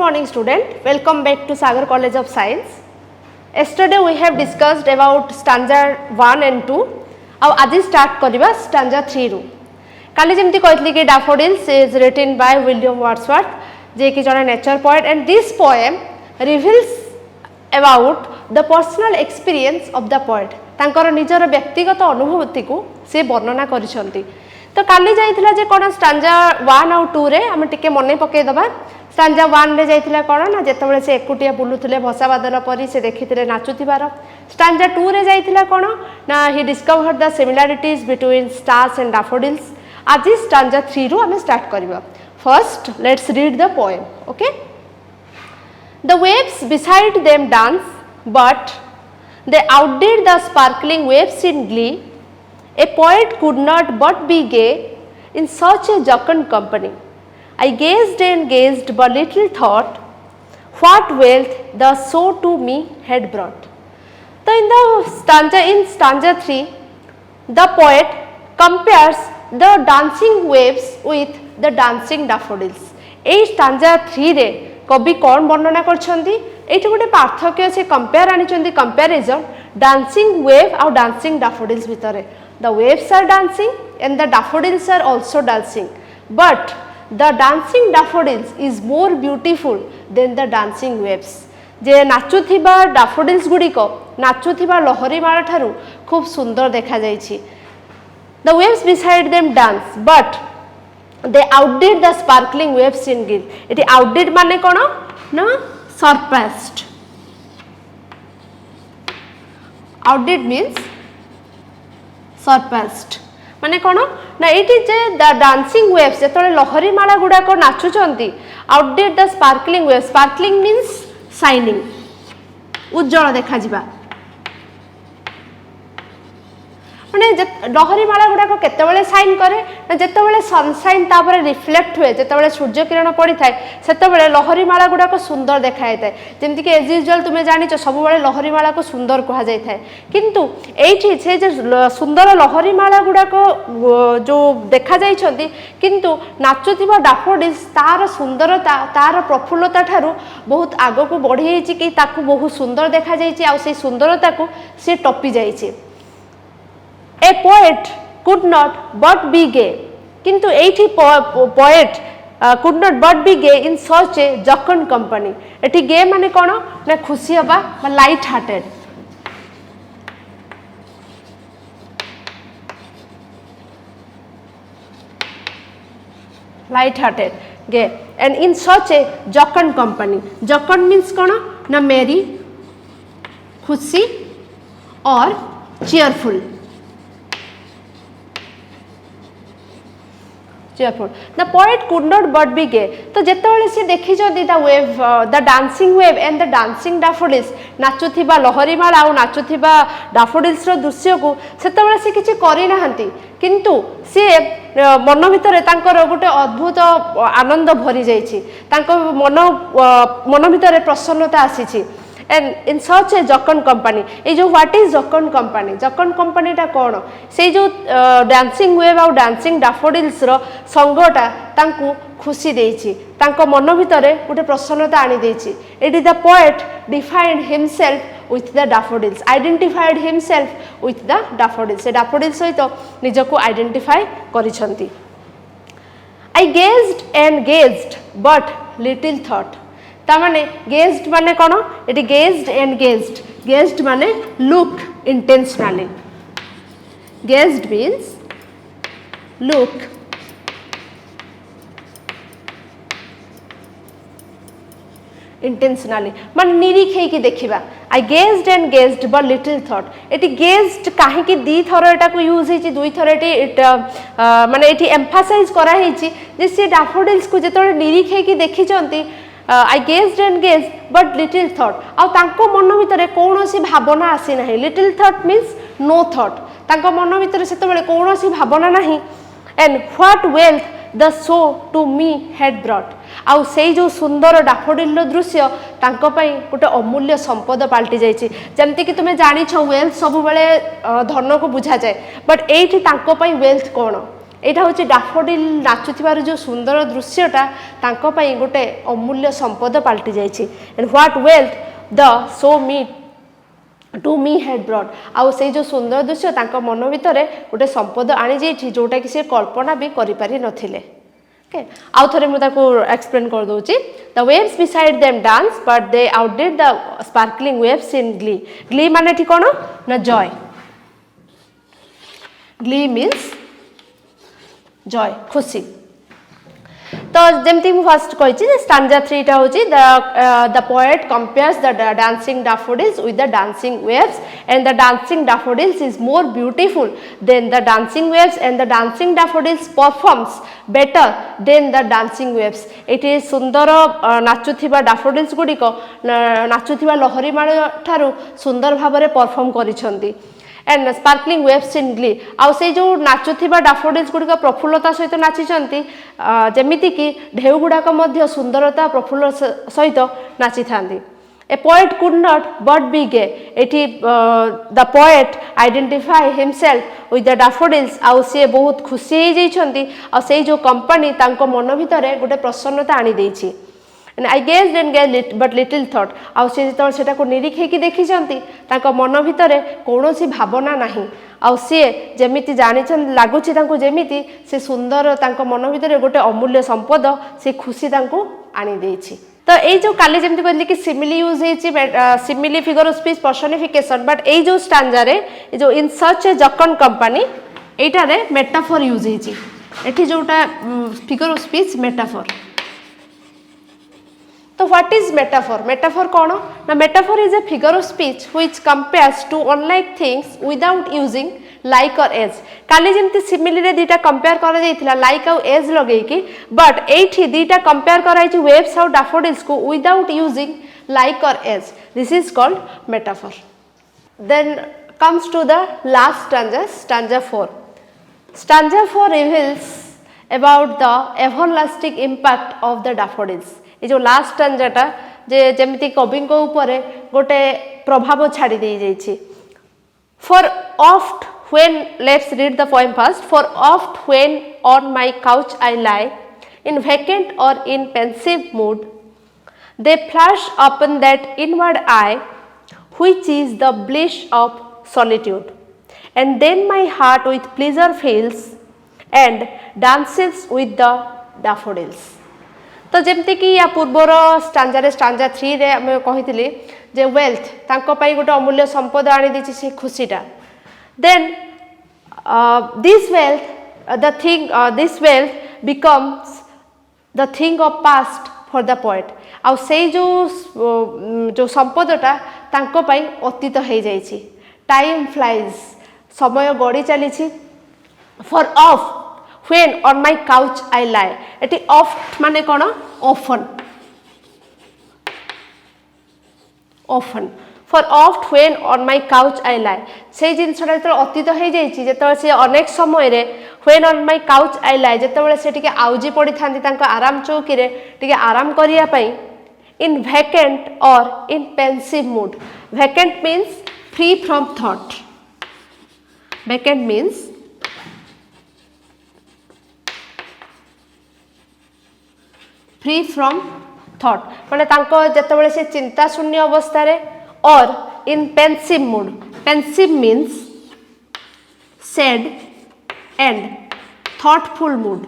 morning student, welcome back to Sagar College of Science. Yesterday we have discussed about stanza 1 and 2. Now aji start kariba stanza 3 ru. Kali jemti कहतली कि Daffodils is written by William Wordsworth, जे कि जने nature poet, and this poem reveals about the personal experience of the poet. तांकर निजर व्यक्तिगत अनुभूति को से वर्णना करिसंती. तो काली जाइथिला जे कोन स्टांजा 1 और 2 रे हम टिके मने पके दबा. स्टांजा 1 रे जाइथिला कोन ना जेतबेले से एकुटिया बुलुथिले भसा बादल परी से देखिथिले नाचुथिबार. स्टांजा 2 रे जाइथिला कोन ना he discovered the similarities between stars and daffodils. आज स्टांजा 3 रो हम स्टार्ट करबा. First let's read the poem. Okay. The waves beside them dance, but they outdid the sparkling waves in glee. A poet could not but be gay in such a jocund company. I gazed and gazed, but little thought what wealth the show to me had brought. So in stanza 3, the poet compares the dancing waves with the dancing daffodils. এই stanza 3 रे कवि कौन वर्णना करछंती एठी गोटे पार्थक्य से compare आनिचंती comparison dancing wave और dancing daffodils भितरे. The waves are dancing and the daffodils are also dancing, but the dancing daffodils is more beautiful than the dancing waves. जे नाचुथिबा डैफोडिल्स गुडी को नाचुथिबा लहरी माला ठारू खूब सुंदर देखा जायछि. The waves beside them dance, but they outdid the sparkling waves in glee. It outdid माने कोन ना surpassed. Outdid means surpassed. माने कोन ना एटी जे द डांसिंग वेव्स जेतले लहरी माला गुडा को नाचुचंती outdid the sparkling waves. Sparkling means shining. उज्जवल देखा जिबा. माने लहरी माला गुडा को केतेबेले साइन करे ना जेतेबेले सनशाइन तापर रिफ्लेक्ट हुए जेतेबेले सूर्य किरण पड़ी थाए सेतेबेले लहरी माला गुडा को सुंदर देखाय थाए. जेमति कि एज यूजुअल तुमे जानि छ सब बेले लहरी माला को सुंदर कहा जाय थाए. किंतु एठी से जे सुंदर लहरी माला गुडा को जो देखा जाय छथि किंतु नाचुथिबा डैफोडिल्स तार सुंदरता तार प्रफुल्लता ठारू बहुत आगो को बढ़ी जायछि कि ताकू बहुत सुंदर देखा जायछि आ से सुंदरता को से टपी जायछि. A poet could not but be gay. किंतु एठी poet could not but be gay in such a jocund company. एठी गे माने कोन ना खुशी हबा बा लाइट हार्टेड. लाइट हार्टेड गे and in such a jocund company. Jocund means कोन ना merry खुशी और cheerful. Cheerful. The poet could not but be gay. तो जेतेबेले से देखि जदी the wave the dancing wave and the dancing daffodils नाचुथिबा लहरी माला आ नाचुथिबा डैफोडिल्स रो दृश्य को सेतेबेले से किछि करि नाहंती किंतु से मन भितरे तांकर गोटे अद्भुत आनंद भरी जाइछि. तांको मन भितरे प्रसन्नता आसीछि. And in such a jocund company, ये जो what is jocund company? Jocund company टा कौन? से जो dancing wave और dancing daffodils रो संगटा तांकु खुशी देइछि. तांको मन भितरे गोटे प्रसन्नता आनी देइछि. It is the poet defined himself with the daffodils, identified himself with the daffodils. से daffodils सहित निजको identify करिसंती. I gazed and gazed, but little thought. तामाने gazed माने कोन eighty gazed and gazed. Gazed माने look intentionally. Gazed means look intentionally मान निरीखे की देखिबा. I gazed and gazed but little thought. Eighty gazed काहे कि दी thorough एटा को use हेची दुई थरो एटी माने एटी एम्फसाइज करा हेची जे से डैफोडिल्स को जेतोले निरीखे की देखि चंती I gazed and gazed but little thought. आउ तांको मन भितरे कोनोसी भावना आसी नाही. Little thought means no thought. तांको मन भितरे सेतबेले कोनोसी भावना नाही. And what wealth the show to me had brought. आउ सेई जो सुंदर डैफोडिल दृश्य तांको पई गोटे अमूल्य संपद पाल्टी जायछि. जेमति कि तुमे जानि छ वेल्थ सब बेले धन को बुझा जाय बट एठी तांको पई वेल्थ कोन एटा हूँ डाफोडिल नाचुथिबार जो सुंदर दृश्यटा तांको पई गोटे अमूल्य संपद पलटि जाइछि and what wealth the show me to me had brought आउ से जो सुंदर दृश्य तांको मन भितर गोटे संपद आनी जाइछि जोटा कि से कल्पना भी करि पारि नथिले ओके आउ थरे मु ताको एक्सप्लेन कर दोछि the waves beside them dance but they outdid the sparkling waves in glee glee माने ठीक कोन ना जॉय ग्ली मीन्स जॉय खुशी तो जमती मु फर्स्ट कहि स्टांजा 3 टा होची the poet compares the dancing daffodils with the dancing waves and the dancing daffodils is more beautiful then the dancing waves and the dancing daffodils performs better than the dancing waves eighty सुंदर नाचुथिबा daffodils गुडी को नाचुथिबा लहरी माळ ठारू सुंदर भाबरे perform करिसंती and sparkling waves in glee आउ से जो नाचुथिबा डैफोडिल्स गुडी को प्रफुल्लता सहित नाचिचंती जेमिति कि ढेउ गुडाक मध्य सुंदरता प्रफुल्ल सहित नाची थांती a poet could not but be gay एटी the poet identify himself with the daffodils आउ से बहुत खुशी हो जाइछंती आ से जो कंपनी तांको मन भितरे गोटे प्रसन्नता आनी देछि and I gazed and gazed but little thought आउ से जेतल सेटा को निरीक्षे की देखि जंती तांको मन भितरे कोनोसी भावना नाही आउ से जेमिति जानिछन लागुछि तांको जेमिति से सुंदर तांको मन भितरे गोटे अमूल्य संपद से खुशी तांको आनी देछि तो ए जो काली जेमिति कहली कि सिमिली यूज हेछि simile figure of speech personification but ए जो स्टैंजा रे जो इन सच ए जकन कंपनी एटा रे मेटाफर यूज हेछि एठी जोटा फिगर ऑफ स्पीच मेटाफर तो व्हाट इज मेटाफर मेटाफर कौन ना metaphor is a figure of speech which compares to unlike things without using like or as काली जेमती सिमिली रे दीटा कंपेयर करा जाइथिला लाइक और एज लगेई की बट एठी दीटा कंपेयर कराई छि वेव्स और डैफोडिल्स को without using like or as this is called metaphor then comes to the last stanza 4 stanza 4 reveals about the everlasting impact of the daffodils ये जो last स्टैंजाटा जे जेमिति कवि को ऊपर गोटे प्रभाव छाड़ी दे जाइछि for oft when let's read the poem first for oft when on my couch I lie in vacant or in pensive mood they flash upon that inward eye which is the bliss of solitude and then my heart with pleasure fills and dances with the daffodils तो जमती कि या पूर्वर stanza 3 रे हम कहितली जे wealth तांको पई गोटे अमूल्य संपद आनी दिछि से खुशीटा then this wealth becomes the thing of past for the poet आ से जो संपदटा तांको पई अतीत हो जाइछि टाइम फ्लाइज समय गड़ी चली for of when on my couch I lie eighty oft माने कोन often for oft when on my couch I lie से जिनसटा जत अतीत हो जाइछि जत से अनेक समय रे when on my couch I lie जत बेले से टिके आउजी पड़ी थांती तांको आराम चौकी रे टिके आराम करिया पई in vacant or in pensive mood vacant means free from thought vacant means free from thought माने तांको जतबेले से चिंता शून्य अवस्था रे or in pensive mood pensive means sad and thoughtful mood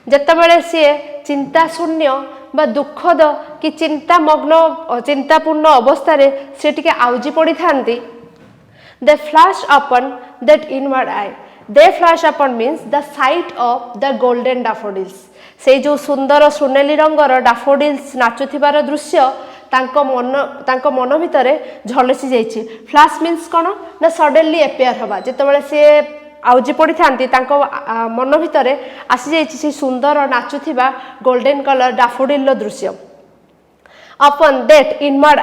जतबेले से चिंता शून्य बा दुखद कि चिंतामग्न चिंतापूर्ण अवस्था रे से टिके आउजी पड़ी थांती they flash upon that inward eye they flash upon means the sight of the golden daffodils से जो सुंदर सोनेली रंगर डैफोडिल्स नाचुथिबार दृश्य तांको मन भितरे झलसी जाइछि फ्लैश मीन्स कोन ना सडनली अपियर हवा जेतेबेले से आउजी पड़ी थांती तांको मन भितरे आसी जाइछि से सुंदर नाचुथिबा गोल्डन कलर डैफोडिल दृश्य अपन दैट इनवर्ड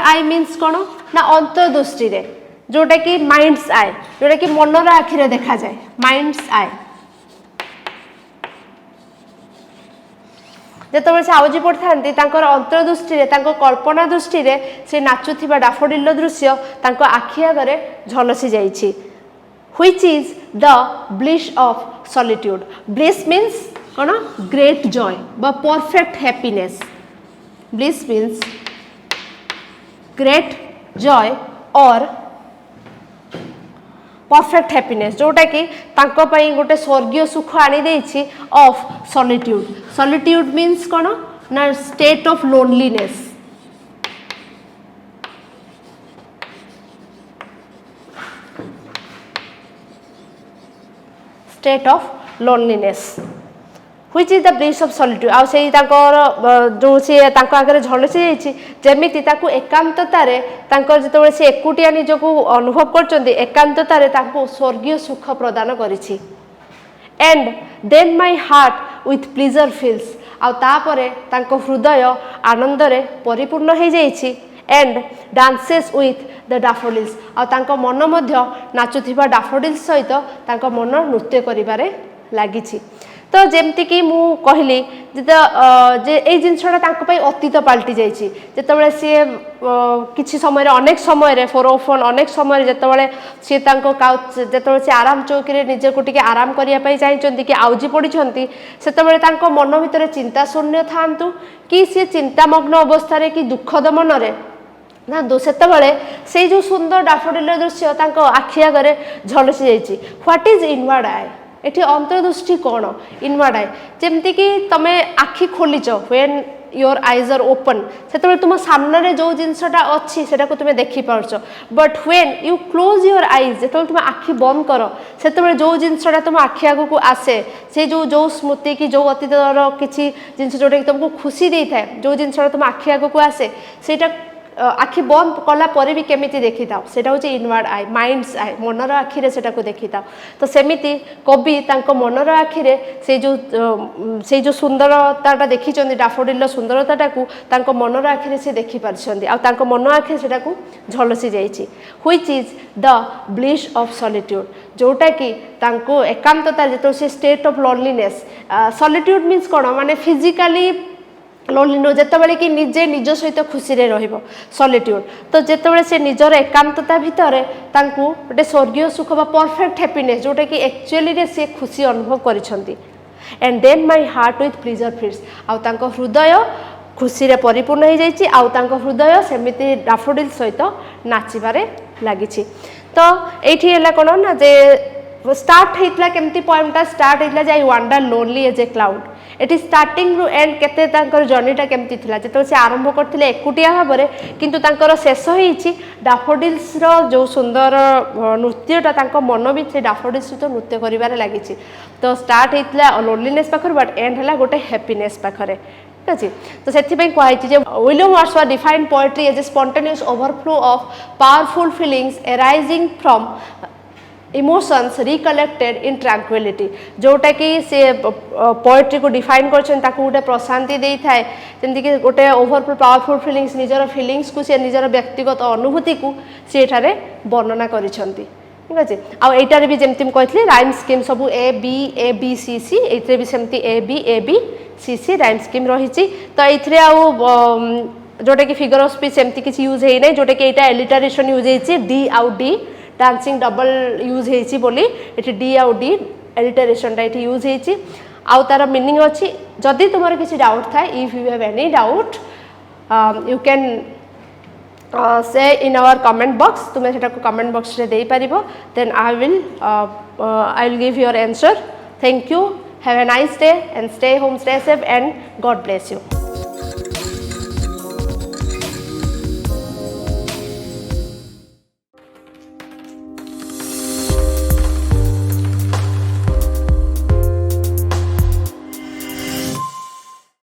आई मीन्स कोन ना अंतर्दृष्टि रे जोटा कि माइंड्स आई जोटा कि मनर आखिरे देखा जाए माइंड्स आई ଯେତେବେଳେ ସେ ଆଉଜି ପଡ଼ିଥାନ୍ତି ତାଙ୍କର ଅନ୍ତର୍ଦୃଷ୍ଟିରେ ତାଙ୍କ କଳ୍ପନା ଦୃଷ୍ଟିରେ ସେ ନାଚୁଥିବା ଡାଫୋଡିଲର ଦୃଶ୍ୟ ତାଙ୍କ ଆଖି ଆଗରେ ଝଲସି ଯାଇଛି। which is the bliss of solitude. bliss means କ'ଣ great joy বা perfect happiness. bliss means great joy or perfect happiness जोटा कि तांको पई गोटे स्वर्गीय सुख आनी देछि of solitude. solitude means कोन ना state of loneliness. state of loneliness which is the bliss of solitude. आ से तांकर जो से तांको आगे झलसी जाइछि जेमिति ताकू एकांततारे तांकर जेतेबेले से एकुटिया निजको अनुभव करचंदी एकांततारे तांको स्वर्गीय सुख प्रदान करिछि। and then my heart with pleasure fills. आ तापरे तांको हृदय आनंद रे परिपूर्ण हो जाइछि and dances with the daffodils. आ तांको मन मध्य नाचुथिबा daffodils सहित तांको मन नृत्य करिबारे लागिछि। तो जेमती कि मु कहली जे ए जिनसटा तांको पई अतीत पाल्टी जाइछि जेतेबेले सी किछि समय रे अनेक समय रे फोरोफोन अनेक समय रे जेतेबेले सी तांको काउच जेतेबेले सी आराम चौकी रे निजे को टिके आराम करिया पई चाहचंती कि आउजी पडिछंती सेतेबेले तांको मन भितरे चिंता शून्य थांतु कि सी चिंतामग्न अवस्था रे कि दुखद मन रे ना सेतेबेले से जो सुंदर डाफोडिल दृश्य तांको आखि आगरे झलसी जाइछि। व्हाट इज इनवर्ड आई एठी अंतर्दृष्टि कौन इनवर्ड आई जेमती कि तमे आखि खोलीच when your eyes are open से तुम सामने जो जिनसटा अच्छी से तुम देखी पार्छ but when you close your eyes जो तुम आखि बंद कर से जो जिनसटा तुम आखि आग को आसे से जो स्मृति कि जो अतीतर किसी जिनस जोटा कि तुमको खुशी दे था जो जिनसटा तुम आखि आग को आसे सेटा आखि बंद कला परे भी केमिति देखि थाओ सेटा होची इनवर्ड आई माइंड्स आई मनर आखिरे सेटा को देखि थाओ। तो सेमिति कवि तांको मनर आखिरे से जो सुंदरताटा देखि चंदी डाफोडिल सुंदरताटा को तांको मनर आखिरे से देखि पारछंदी आ तांको मन आखिरे सेटा को झलसी जाइछि। Which is the bliss of solitude जोटा कि तांको एकांतता जेतो से state of loneliness solitude means कोन माने फिजिकली लोनलीनेस जेतेबेले कि निजे निज सहित खुशी रे रहिबो सॉलिट्यूड तो जेतेबेले से निजर एकांतता भितरे तांकू गोटे स्वर्गीय सुख बा परफेक्ट हैप्पीनेस जोटा कि एक्चुअली रे से खुशी अनुभव करिसंती। And then my heart with pleasure fills आ तांको हृदय खुशी रे परिपूर्ण हो जाइछि आ तांको हृदय सेमिति डाफोडिल सहित नाचिबारे लागिछि। तो एठी हला कोन ना जे स्टार्ट हेतला केमती पोएमटा स्टार्ट हेतला जे I wonder lonely as a cloud एटी स्टार्टिंग रु एंड केते तांकर जर्नीटा केमती थिला जेतो से आरंभ करथिले एकुटिया भाबरे किंतु तांकर शेष होईछि डाफोडिल्स रो जो सुंदर नृत्यटा तांको मन भी से डाफोडिल्स सहित नृत्य करिवारे लागिछि। तो स्टार्ट हेतला लोनलीनेस पाखर बट एंड हला गोटे हैप्पीनेस पाखरे ठीक अछि। तो सेथि पई कहैछि जे William Wordsworth defined poetry as a spontaneous overflow of powerful feelings arising from emotions recollected in tranquillity जोटा कि से पोएट्री को डिफाइन करछन ताकू गोटे प्रशांति देई थाए जेंति कि गोटे ओवरफ्लो पावरफुल फीलिंग्स निजर फीलिंग्स को से निजर व्यक्तिगत अनुभूति को से एठारे वर्णना करिसंती ठीक अछि। आ एटारे भी जेंति हम कहथली राइम स्कीम सब ए बी सी सी एथरे भी सेमती A B C C rhyme scheme रहिछि। तो एथरे आ जोटा कि फिगर ऑफ स्पीच सेमती किछि यूज हेइ नै जोटा कि एटा एलिटरेशन यूज हेछि डी आउ डी डांसिंग डबल यूज हेछि बोली एठी डी आउ डी एलिटरेशन टा एठी यूज हेछि आउ तार मीनिंग अछि जदि तुमर किछि डाउट था if you have any doubt you can say in our comment box तुमे सेटा को कमेंट बॉक्स रे देई परिबो then I will give your answer. Thank you have a nice day and stay home stay safe and God bless you.